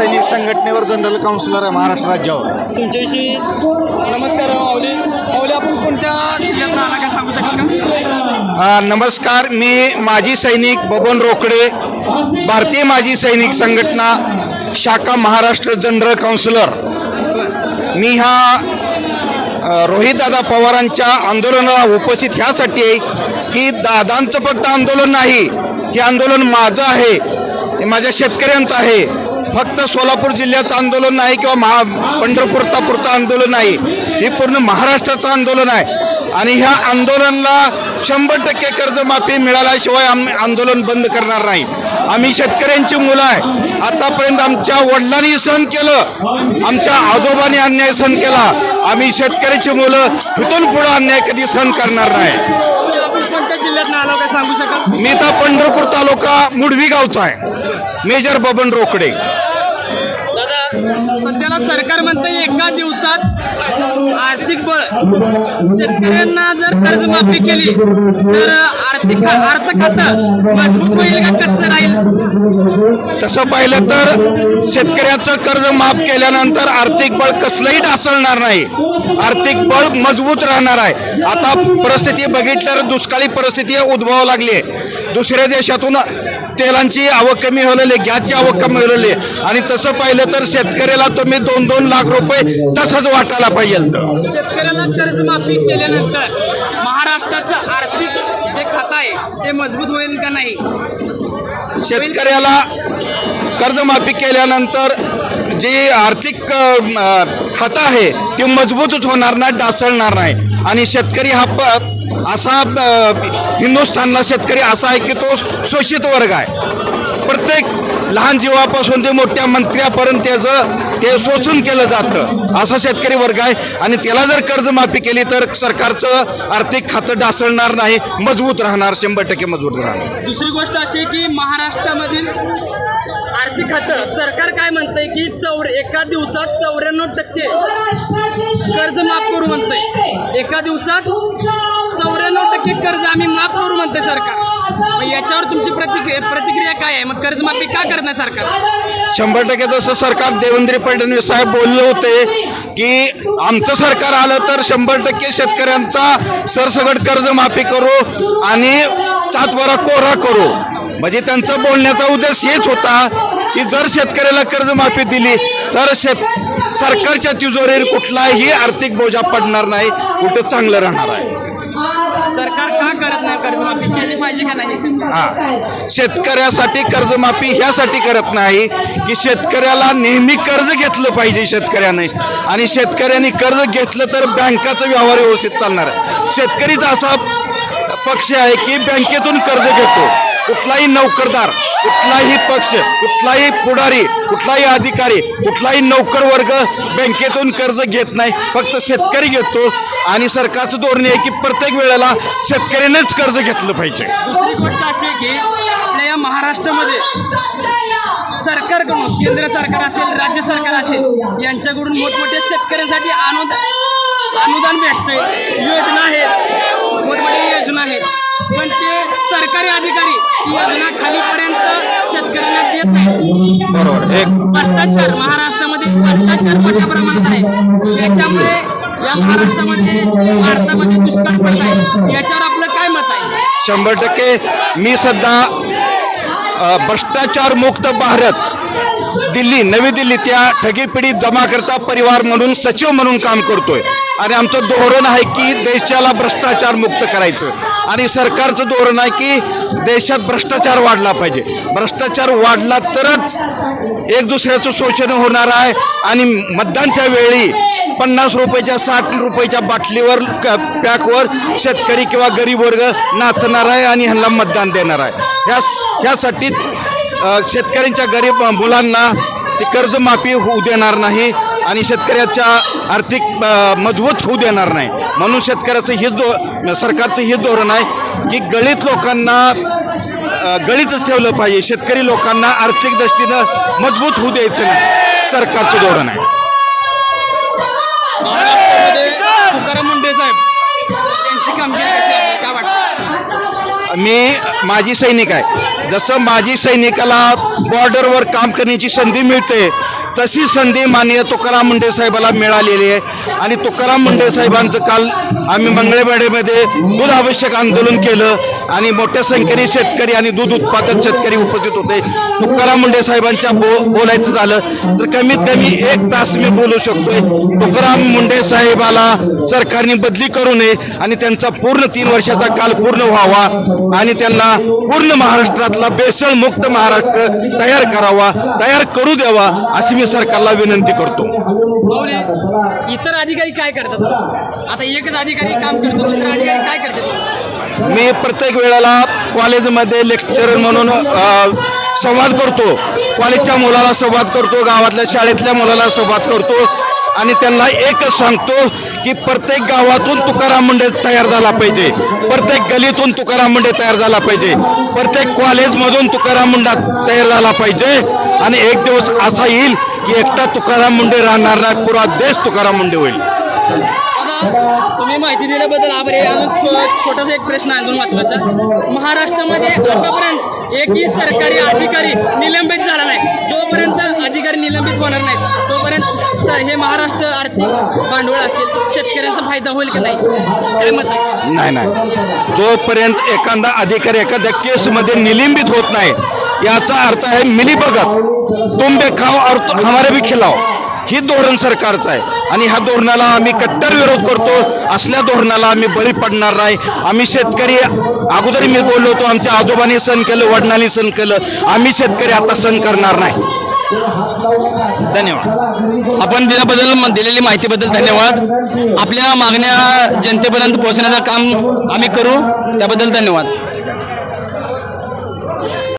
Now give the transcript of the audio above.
सैनिक संघटनेवर general counsellor आहे महाराष्ट्र राज्यावर. तुमच्याविषयी नमस्कार माऊली. माऊली, आपण कोणत्या जिल्ह्यात राहला काय सांगू शकाल का? नमस्कार, मी माजी सैनिक बबन रोकडे, भारतीय माजी सैनिक संघटना शाखा महाराष्ट्र जनरल काउन्सिलर. मी रोहितदादा पवारांच्या आंदोलनाला उपस्थित ह्यासाठी आहे की दादांचं फक्त आंदोलन नाही, हे आंदोलन माझं आहे, हे माझ्या शेतकऱ्यांचं आहे. फक्त सोलापूर जिल्ह्याचं आंदोलन नाही किंवा पंढरपूरचं आंदोलन नाही, हे पूर्ण महाराष्ट्राचं आंदोलन आहे. आणि ह्या आंदोलनाला 100% कर्जमाफी मिळाल्याशिवाय आम्ही आंदोलन बंद करणार नाही. आम्ही शेतकऱ्यांची मुलं आहे. आतापर्यंत आमच्या वडिलांनी सहन केलं, आमच्या आजोबांनी अन्याय सहन केला. आम्ही शेतकऱ्याची मुलं इथून पुढे अन्याय कधी सहन करणार नाही. आपण कोणत्या जिल्ह्यात आलो काय सांगू शकाल? मी तर पंढरपूर तालुका मुडवी गावचा आहे, मेजर बबन रोकडे. दादा, सध्याला सरकार म्हणतं एका दिवसात आर्थिक बळ शेतकऱ्यांना जर कर्जमाफी केली तर अर्थ खातं मजबूत होईल का कच्चं राहील? तसं पाहिलं तर शेतकऱ्याचं कर्ज माफ केल्यानंतर आर्थिक बळ कसलंही ढासळणार नाही, आर्थिक बळ मजबूत राहणार आहे. आता परिस्थिती बघितल्यावर दुष्काळी परिस्थिती उद्भवावं लागली आहे. दुसऱ्या देशातून तेलांची आवक कमी होलेली, गॅसची आवक कमी होलेली, आणि तसं पाहिलं तर शेतकऱ्याला तुम्ही 2-2 लाख रुपये तसंच वाटायला पाहिजे. शेतकऱ्याला कर्जमाफी केल्यानंतर महाराष्ट्राचं आर्थिक जे खातं आहे ते मजबूत होईल का नाही? शेतकऱ्याला कर्जमाफी केल्यानंतर जे आर्थिक खातं आहे ते मजबूतच होणार नाही, ढासळणार नाही. आणि शेतकरी हा असा हिंदुस्थानला शेतकरी असा आहे की तो शोषित वर्ग आहे. प्रत्येक लहान जीवापासून ते मोठ्या मंत्र्यापर्यंत ते शोषण केलं जातं, असा शेतकरी वर्ग आहे. आणि त्याला जर कर्जमाफी केली तर सरकारचं आर्थिक खातं ढासळणार नाही, मजबूत राहणार, 100% मजबूत राहणार. दुसरी गोष्ट अशी की महाराष्ट्रामधील आर्थिक खातं सरकार काय म्हणतंय की एका दिवसात 94% कर्ज माफ करू म्हणतंय. एका दिवसात 94% कर्ज आम्ही माफ करू म्हणतंय सरकार. याच्यावर तुमची प्रतिक्रिया काय आहे? मग कर्जमाफी का करत नाही सरकार? 100% जसं सरकार देवेंद्र फडणवीस साहेब बोलले होते की आमचं सरकार आलं तर 100% शेतकऱ्यांचा सरसकट कर्जमाफी करू आणि सातबारा कोरा करू. म्हणजे त्यांचा बोलण्याचा उद्देश हेच होता की जर शेतकऱ्याला कर्जमाफी दिली तर सरकारच्या तिजोरीवर कुठलाही आर्थिक बोजा पडणार नाही, कुठं चांगलं राहणार आहे. सरकार का करत नाही? कर्जमाफी केली पाहिजे का नाही? शेतकऱ्यासाठी कर्जमाफी ह्यासाठी करत नाही की शेतकऱ्याला नेहमी कर्ज घेतलं पाहिजे शेतकऱ्याने, आणि शेतकऱ्यांनी कर्ज घेतलं तर बँकाचा व्यवहार व्यवस्थित चालणार आहे. शेतकरीचा असा पक्ष आहे की बँकेतून कर्ज घेतो. कुठलाही नोकरदार, कुठलाही पक्ष, कुठलाही पुढारी, कुठलाही अधिकारी, कुठलाही नोकर वर्ग बँकेतून कर्ज घेत नाही, फक्त शेतकरी घेतो. आणि सरकारचं धोरण आहे की प्रत्येक वेळेला शेतकऱ्यानेच कर्ज घेतलं पाहिजे. दुसरी गोष्ट अशी आहे की आपल्या या महाराष्ट्रामध्ये सरकारकडून, केंद्र सरकार असेल, राज्य सरकार असेल, यांच्याकडून मोठमोठ्या शेतकऱ्यांसाठी अनुदान भेटते, योजना आहेत, मोठमोठ्या योजना आहेत, पण ते सरकारी अधिकारी ही योजना खालीपर्यंत शेतकऱ्यांना देत नाही. बरोबर. भ्रष्टाचार महाराष्ट्रामध्ये भ्रष्टाचार मोठ्या प्रमाणात आहे. त्याच्यामुळे या महाराष्ट्रामध्ये, भारतामध्ये दुष्काळ पडला आहे. याच्यावर आपलं काय मत आहे? 100% मी सध्या भ्रष्टाचार मुक्त भारत नवी दिल्ली त्या ठगीपीडित जमाकर्ता परिवार म्हणून सचिव म्हणून काम करतोय. आणि आमचं धोरण आहे की देशाला भ्रष्टाचार मुक्त करायचं, आणि सरकारचं धोरण आहे की देशात भ्रष्टाचार वाढला पाहिजे. भ्रष्टाचार वाढला तरच एक दुसऱ्याचं शोषण होणार आहे. आणि मतदानच्या वेळी 50 रुपयाच्या 60 रुपयाच्या बाटलीवर पॅकवर शेतकरी किंवा गरीब वर्ग नाचणार आहे आणि ह्यांना मतदान देणार आहे. ह्यासाठी शेतकऱ्यांच्या गरीब मुलांना ते कर्जमाफी होऊ देणार नाही आणि शेतकऱ्याच्या आर्थिक मजबूत होऊ देणार नाही. म्हणून शेतकऱ्याचं सरकारचं हे धोरण आहे की गळीत लोकांना गळीतच ठेवलं पाहिजे, शेतकरी लोकांना आर्थिक दृष्टीनं मजबूत होऊ द्यायचं नाही, सरकारचं धोरण आहे. तुकाराम मुंडे साहेब त्यांची कामगिरी कशी आहे, काय वाटतं? मी माजी सैनिक आहे. जसं माजी सैनिकाला बॉर्डरवर काम करण्याची संधी मिळते तशी संधी माननीय तुकाराम मुंडे साहेबाला मिळालेली आहे आणि तुकाराम मुंडे साहेबांचं काल आम्ही मंगळवेढेमध्ये दूध आवश्यक आंदोलन केलं आणि मोठ्या संख्येने शेतकरी आणि दूध उत्पादक शेतकरी उपस्थित होते. तुकाराम मुंडे साहेबांच्या बोलायचं झालं तर कमीत कमी 1 तास मी बोलू शकतोय. तुकाराम मुंडे साहेबाला सरकारने बदली करू नये आणि त्यांचा पूर्ण 3 वर्षाचा काल पूर्ण व्हावा आणि त्यांना पूर्ण महाराष्ट्रातला बेसळ मुक्त महाराष्ट्र तयार करावा, तयार करू द्यावा अशी मी सरकारला विनंती करतो. माऊली, इतर अधिकारी काय करतात? आता एकच अधिकारी काम करतो, दुसरा अधिकारी काय करतात? मी प्रत्येक वेळेला कॉलेजमध्ये लेक्चरर म्हणून संवाद करतो. कॉलेजच्या मुलाला संवाद करतो, गावातल्या शाळेतल्या मुलाला संवाद करतो आणि त्यांना एकच सांगतो की प्रत्येक गावातून तुकाराम मुंडे तयार झाला पाहिजे, प्रत्येक गलीतून तुकाराम मुंडे तयार झाला पाहिजे, प्रत्येक कॉलेजमधून तुकाराम मुंडा तयार झाला पाहिजे आणि एक दिवस असा येईल की एकटा तुकाराम मुंडे राहणार नाही, पुरा देश तुकाराम मुंडे होईल. आता तुम्ही माहिती दिल्याबद्दल आभारी आहे. अजून छोटासा एक प्रश्न अजून महत्त्वाचा. महाराष्ट्रामध्ये आतापर्यंत एकही सरकारी अधिकारी निलंबित झाला नाही. जोपर्यंत अधिकारी निलंबित होणार नाहीत तोपर्यंत हे महाराष्ट्र आर्थिक भांडवल असेल, शेतकऱ्यांचा फायदा होईल की नाही, काय मत आहे? नाही, जोपर्यंत एखादा अधिकारी एखाद्या केसमध्ये निलंबित होत नाही याचा अर्थ आहे मिलीभगत, तुम बे खाओ और हमारे भी खिलाओ, ही धोरण सरकारचं आहे आणि ह्या धोरणाला आम्ही कट्टर विरोध करतो. असल्या धोरणाला आम्ही बळी पडणार नाही. आम्ही शेतकरी अगोदर मी बोललो होतो, आमच्या आजोबांनी सण केलं, वडिलांनी सण केलं, आम्ही शेतकरी आता सण करणार नाही. धन्यवाद. आपण दिलेली माहितीबद्दल धन्यवाद. आपल्या मागण्या जनतेपर्यंत पोहोचण्याचं काम आम्ही करू, त्याबद्दल धन्यवाद.